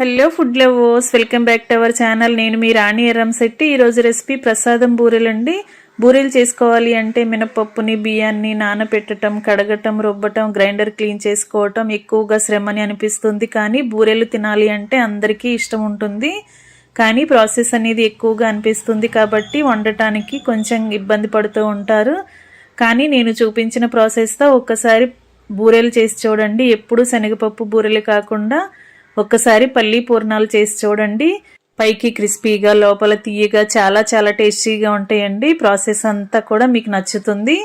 Hello food lovers, welcome back to our channel. నేను మీ రాణి ఎర్రంశెట్టి. ఈరోజు recipe ప్రసాదం బూరెలండి. బూరెలు చేసుకోవాలి అంటే మినపప్పుని బియ్యాన్ని నానబెట్టడం, కడగటం, రుబ్బటం, గ్రైండర్ క్లీన్ చేసుకోవటం ఎక్కువగా శ్రమని అనిపిస్తుంది. కానీ బూరెలు తినాలి అంటే అందరికీ ఇష్టం ఉంటుంది. కానీ ప్రాసెస్ అనేది ఎక్కువగా అనిపిస్తుంది కాబట్టి వండటానికి కొంచెం ఇబ్బంది పడుతూ ఉంటారు. కానీ నేను చూపించిన ప్రాసెస్తో ఒక్కసారి బూరెలు చేసి చూడండి. ఎప్పుడు శనగపప్పు బూరెలు కాకుండా ఒక్కసారి పల్లి పూర్ణాలు చేసి చూడండి. పైకి క్రిస్పీగా లోపల తీయగా చాలా చాలా టేస్టీగా ఉంటాయండి. ప్రాసెస్ అంతా కూడా మీకు నచ్చుతుంది.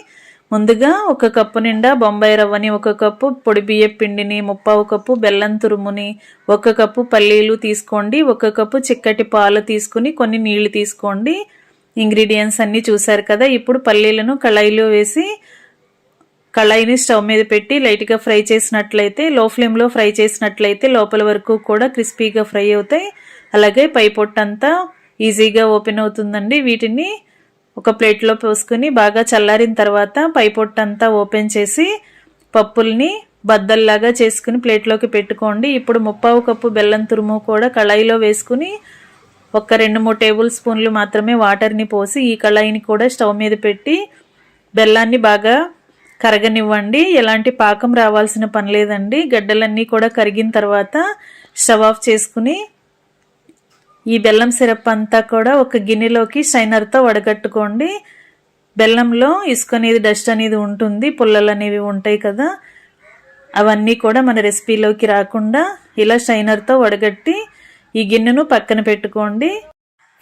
ముందుగా 1 కప్పు నిండా బొంబాయి రవ్వని, 1 కప్పు పొడి బియ్యం పిండిని, 1/2 కప్పు బెల్లం తురుముని, 1 కప్పు పల్లీలు తీసుకోండి. 1 కప్పు చిక్కటి పాలు తీసుకుని కొన్ని నీళ్లు తీసుకోండి. ఇంగ్రీడియంట్స్ అన్నీ చూసారు కదా. ఇప్పుడు పల్లీలను కళాయిలో వేసి కళాయిని స్టవ్ మీద పెట్టి లైట్గా ఫ్రై చేసినట్లయితే, లో ఫ్లేమ్లో ఫ్రై చేసినట్లయితే లోపల వరకు కూడా క్రిస్పీగా ఫ్రై అవుతాయి. అలాగే పై పొట్టంతా ఈజీగా ఓపెన్ అవుతుందండి. వీటిని ఒక ప్లేట్లో పోసుకుని బాగా చల్లారిన తర్వాత పై పొట్టంతా ఓపెన్ చేసి పప్పుల్ని బద్దల్లాగా చేసుకుని ప్లేట్లోకి పెట్టుకోండి. ఇప్పుడు 1/2 కప్పు బెల్లం తురుము కూడా కళాయిలో వేసుకుని ఒక 2-3 టేబుల్ స్పూన్లు మాత్రమే వాటర్ని పోసి ఈ కళాయిని కూడా స్టవ్ మీద పెట్టి బెల్లాన్ని బాగా కరగనివ్వండి. ఎలాంటి పాకం రావాల్సిన పని లేదండి. గడ్డలన్నీ కూడా కరిగిన తర్వాత స్టవ్ ఆఫ్ చేసుకుని ఈ బెల్లం సిరప్ అంతా కూడా ఒక గిన్నెలోకి స్ట్రైనర్తో వడగట్టుకోండి. బెల్లంలో ఇసుక అనేది, డస్ట్ అనేది ఉంటుంది, పుల్లలు అనేవి ఉంటాయి కదా, అవన్నీ కూడా మన రెసిపీలోకి రాకుండా ఇలా స్ట్రైనర్తో వడగట్టి ఈ గిన్నెను పక్కన పెట్టుకోండి.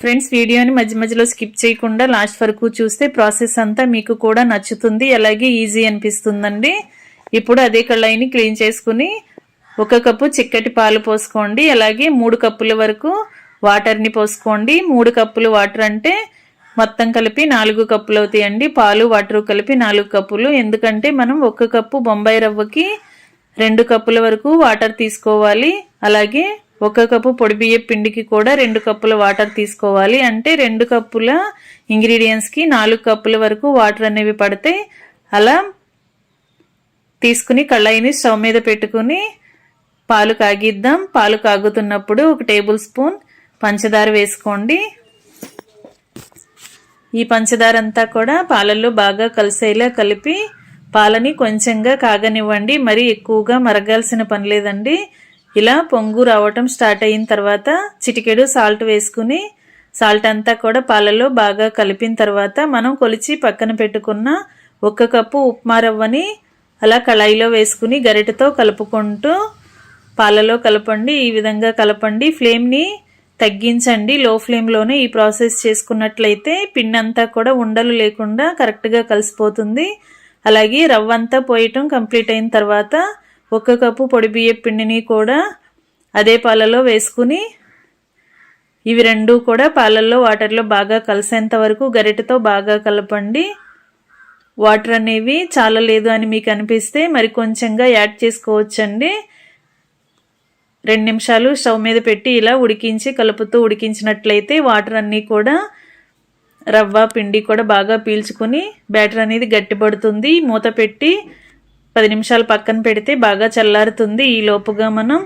ఫ్రెండ్స్, వీడియోని మధ్య మధ్యలో స్కిప్ చేయకుండా లాస్ట్ వరకు చూస్తే ప్రాసెస్ అంతా మీకు కూడా నచ్చుతుంది, అలాగే ఈజీ అనిపిస్తుందండి. ఇప్పుడు అదే కళాయిని క్లీన్ చేసుకుని 1 కప్పు చిక్కటి పాలు పోసుకోండి. అలాగే 3 కప్పుల వరకు వాటర్ని పోసుకోండి. 3 కప్పులు వాటర్ అంటే మొత్తం కలిపి 4 కప్పులు అవుతాయండి. పాలు వాటర్ కలిపి 4 కప్పులు. ఎందుకంటే మనం 1 కప్పు బొంబాయి రవ్వకి 2 కప్పుల వరకు వాటర్ తీసుకోవాలి. అలాగే 1 కప్పు పొడి బియ్యం పిండికి కూడా 2 కప్పుల వాటర్ తీసుకోవాలి. అంటే 2 కప్పుల ఇంగ్రీడియంట్స్కి 4 కప్పుల వరకు వాటర్ అనేవి పడతాయి. అలా తీసుకుని కళాయిని స్టవ్ మీద పెట్టుకుని పాలు కాగిద్దాం. పాలు కాగుతున్నప్పుడు 1 టేబుల్ స్పూన్ పంచదార వేసుకోండి. ఈ పంచదార అంతా కూడా పాలల్లో బాగా కలిసేలా కలిపి పాలని కొంచెంగా కాగనివ్వండి. మరీ ఎక్కువగా మరగాల్సిన పని లేదండి. ఇలా పొంగు రావటం స్టార్ట్ అయిన తర్వాత చిటికెడు సాల్ట్ వేసుకుని సాల్ట్ అంతా కూడా పాలలో బాగా కలిపిన తర్వాత మనం కొలిచి పక్కన పెట్టుకున్న 1 కప్పు ఉప్మా రవ్వని అలా కళాయిలో వేసుకుని గరిటెతో కలుపుకుంటూ పాలలో కలపండి. ఈ విధంగా కలపండి. ఫ్లేమ్ని తగ్గించండి. లో ఫ్లేమ్లోనే ఈ ప్రాసెస్ చేసుకున్నట్లయితే పిండి అంతా కూడా ఉండలు లేకుండా కరెక్ట్గా కలిసిపోతుంది. అలాగే రవ్వ అంతా పోయటం కంప్లీట్ అయిన తర్వాత 1 కప్పు పొడి బియ్యం పిండిని కూడా అదే పాలలో వేసుకుని ఇవి రెండు కూడా పాలల్లో వాటర్లో బాగా కలిసేంత వరకు గరిటెతో బాగా కలపండి. వాటర్ అనేవి చాలా లేదు అని మీకు అనిపిస్తే మరి కొంచెంగా యాడ్ చేసుకోవచ్చండి. 2 నిమిషాలు స్టవ్ మీద పెట్టి ఇలా ఉడికించి కలుపుతూ ఉడికించినట్లయితే వాటర్ అన్నీ కూడా రవ్వ పిండి కూడా బాగా పీల్చుకుని బ్యాటర్ అనేది గట్టిపడుతుంది. మూత పెట్టి 10 నిమిషాలు పక్కన పెడితే బాగా చల్లారుతుంది. ఈ లోపుగా మనం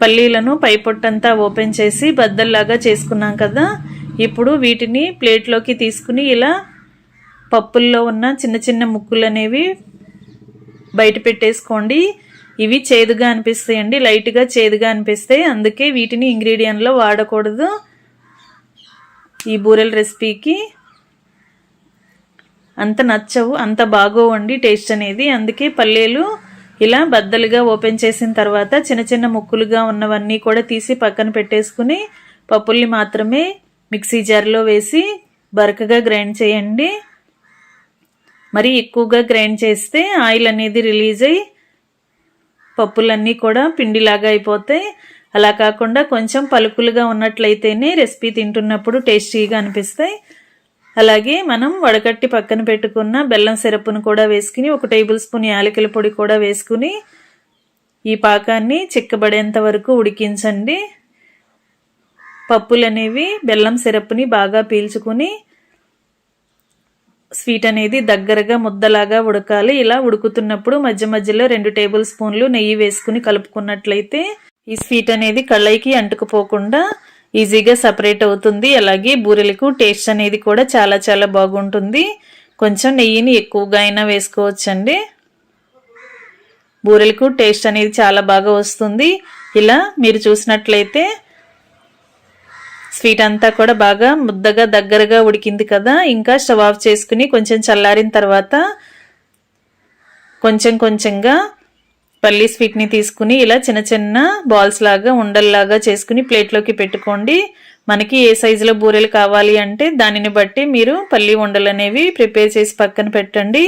పల్లీలను పై పొట్టంతా ఓపెన్ చేసి బద్దల్లాగా చేసుకున్నాం కదా. ఇప్పుడు వీటిని ప్లేట్లోకి తీసుకుని ఇలా పప్పుల్లో ఉన్న చిన్న చిన్న ముక్కులు అనేవి బయట పెట్టేసుకోండి. ఇవి చేదుగా అనిపిస్తాయండి, లైట్గా చేదుగా అనిపిస్తాయి. అందుకే వీటిని ఇంగ్రీడియంట్లో వాడకూడదు ఈ బూరెల రెసిపీకి. అంత నచ్చవు, అంత బాగోవండి టేస్ట్ అనేది. అందుకే పల్లీలు ఇలా బద్దలుగా ఓపెన్ చేసిన తర్వాత చిన్న చిన్న ముక్కులుగా ఉన్నవన్నీ కూడా తీసి పక్కన పెట్టేసుకుని పప్పుల్ని మాత్రమే మిక్సీ జార్లో వేసి బరకగా గ్రైండ్ చేయండి. మరి ఎక్కువగా గ్రైండ్ చేస్తే ఆయిల్ అనేది రిలీజ్ అయ్యి పప్పులన్నీ కూడా పిండిలాగా అయిపోతాయి. అలా కాకుండా కొంచెం పలుకులుగా ఉన్నట్లయితేనే రెసిపీ తింటున్నప్పుడు టేస్టీగా అనిపిస్తాయి. అలాగే మనం వడకట్టి పక్కన పెట్టుకున్న బెల్లం సిరప్ను కూడా వేసుకుని 1 టేబుల్ స్పూన్ యాలకుల పొడి కూడా వేసుకుని ఈ పాకాన్ని చిక్కబడేంత వరకు ఉడికించండి. పప్పులు అనేవి బెల్లం సిరప్ని బాగా పీల్చుకుని స్వీట్ అనేది దగ్గరగా ముద్దలాగా ఉడకాలి. ఇలా ఉడుకుతున్నప్పుడు మధ్య మధ్యలో 2 టేబుల్ స్పూన్లు నెయ్యి వేసుకుని కలుపుకున్నట్లయితే ఈ స్వీట్ అనేది కళ్ళైకి అంటుకుపోకుండా ఈజీగా సపరేట్ అవుతుంది. అలాగే బూరెలకు టేస్ట్ అనేది కూడా చాలా చాలా బాగుంటుంది. కొంచెం నెయ్యిని ఎక్కువగా అయినా వేసుకోవచ్చండి. బూరెలకు టేస్ట్ అనేది చాలా బాగా వస్తుంది. ఇలా మీరు చూసినట్లయితే స్వీట్ అంతా కూడా బాగా ముద్దగా దగ్గరగా ఉడికింది కదా. ఇంకా స్టవ్ ఆఫ్ చేసుకుని కొంచెం చల్లారిన తర్వాత కొంచెం కొంచెంగా పల్లీ స్వీట్ని తీసుకుని ఇలా చిన్న చిన్న బాల్స్ లాగా ఉండల్లాగా చేసుకుని ప్లేట్లోకి పెట్టుకోండి. మనకి ఏ సైజులో బూరెలు కావాలి అంటే దానిని బట్టి మీరు పల్లీ ఉండలు అనేవి ప్రిపేర్ చేసి పక్కన పెట్టండి.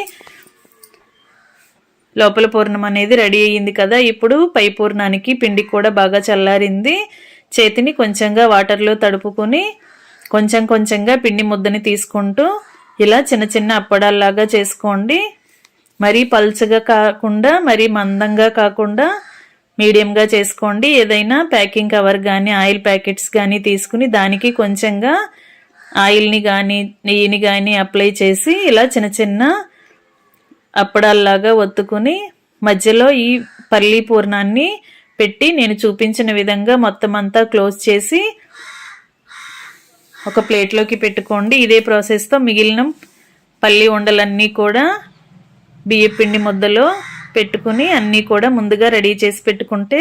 లోపల పూర్ణం అనేది రెడీ అయ్యింది కదా. ఇప్పుడు పై పూర్ణానికి పిండి కూడా బాగా చల్లారింది. చేతిని కొంచెంగా వాటర్లో తడుపుకొని కొంచెం కొంచెంగా పిండి ముద్దని తీసుకుంటూ ఇలా చిన్న చిన్న అప్పడాల్లాగా చేసుకోండి. మరీ పల్చగా కాకుండా మరీ మందంగా కాకుండా మీడియంగా చేసుకోండి. ఏదైనా ప్యాకింగ్ కవర్ కానీ ఆయిల్ ప్యాకెట్స్ కానీ తీసుకుని దానికి కొంచెంగా ఆయిల్ని కానీ నెయ్యిని కానీ అప్లై చేసి ఇలా చిన్న చిన్న అప్పడాల్లాగా ఒత్తుకుని మధ్యలో ఈ పల్లీ పూర్ణాన్ని పెట్టి నేను చూపించిన విధంగా మొత్తం అంతా క్లోజ్ చేసి ఒక ప్లేట్లోకి పెట్టుకోండి. ఇదే ప్రాసెస్తో మిగిలిన పల్లీ ఉండలన్నీ కూడా బియ్యం పిండి ముద్దలో పెట్టుకుని అన్నీ కూడా ముందుగా రెడీ చేసి పెట్టుకుంటే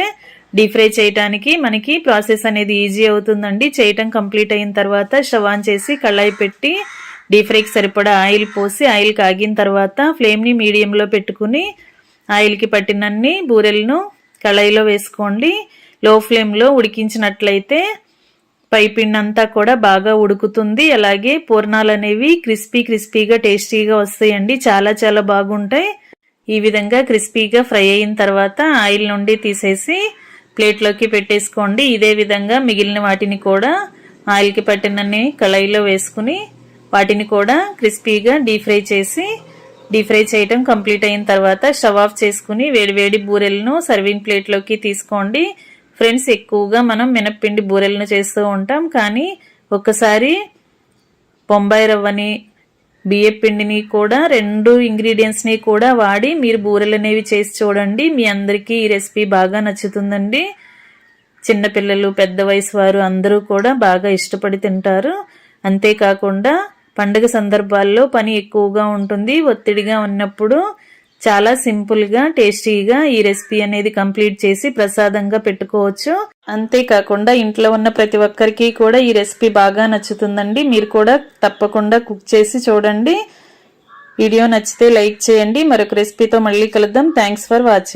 డీప్ ఫ్రై చేయడానికి మనకి ప్రాసెస్ అనేది ఈజీ అవుతుందండి. చేయటం కంప్లీట్ అయిన తర్వాత స్టవ్ ఆన్ చేసి కళాయి పెట్టి డీప్ ఫ్రైకి సరిపడా ఆయిల్ పోసి ఆయిల్ కాగిన తర్వాత ఫ్లేమ్ని మీడియంలో పెట్టుకుని ఆయిల్కి పట్టినన్ని బూరెలను కళాయిలో వేసుకోండి. లో ఫ్లేమ్లో ఉడికించినట్లయితే పైపిండి అంతా కూడా బాగా ఉడుకుతుంది. అలాగే పూర్ణాలు అనేవి క్రిస్పీగా టేస్టీగా వస్తాయండి. చాలా చాలా బాగుంటాయి. ఈ విధంగా క్రిస్పీగా ఫ్రై అయిన తర్వాత ఆయిల్ నుండి తీసేసి ప్లేట్లోకి పెట్టేసుకోండి. ఇదే విధంగా మిగిలిన వాటిని కూడా ఆయిల్కి పట్టినన్ని కళాయిలో వేసుకుని వాటిని కూడా క్రిస్పీగా డీప్ ఫ్రై చేసి డీప్ ఫ్రై చేయటం కంప్లీట్ అయిన తర్వాత స్టవ్ ఆఫ్ చేసుకుని వేడివేడి బూరెలను సర్వింగ్ ప్లేట్లోకి తీసుకోండి. ఫ్రెండ్స్, ఎక్కువగా మనం మినప్పిండి బూరెలను చేస్తూ ఉంటాం. కానీ ఒక్కసారి బొంబాయి రవ్వని బియ్యం పిండిని కూడా 2 ఇంగ్రీడియంట్స్ని కూడా వాడి మీరు బూరెలు అనేవి చేసి చూడండి. మీ అందరికీ ఈ రెసిపీ బాగా నచ్చుతుందండి. చిన్నపిల్లలు, పెద్ద వయసు వారు అందరూ కూడా బాగా ఇష్టపడి తింటారు. అంతేకాకుండా పండుగ సందర్భాల్లో పని ఎక్కువగా ఉంటుంది. ఒత్తిడిగా ఉన్నప్పుడు చాలా సింపుల్గా టేస్టీగా ఈ రెసిపీ అనేది కంప్లీట్ చేసి ప్రసాదంగా పెట్టుకోవచ్చు. అంతేకాకుండా ఇంట్లో ఉన్న ప్రతి ఒక్కరికి కూడా ఈ రెసిపీ బాగా నచ్చుతుందండి. మీరు కూడా తప్పకుండా కుక్ చేసి చూడండి. వీడియో నచ్చితే లైక్ చేయండి. మరొక రెసిపీతో మళ్ళీ కలుద్దాం. Thanks for watching.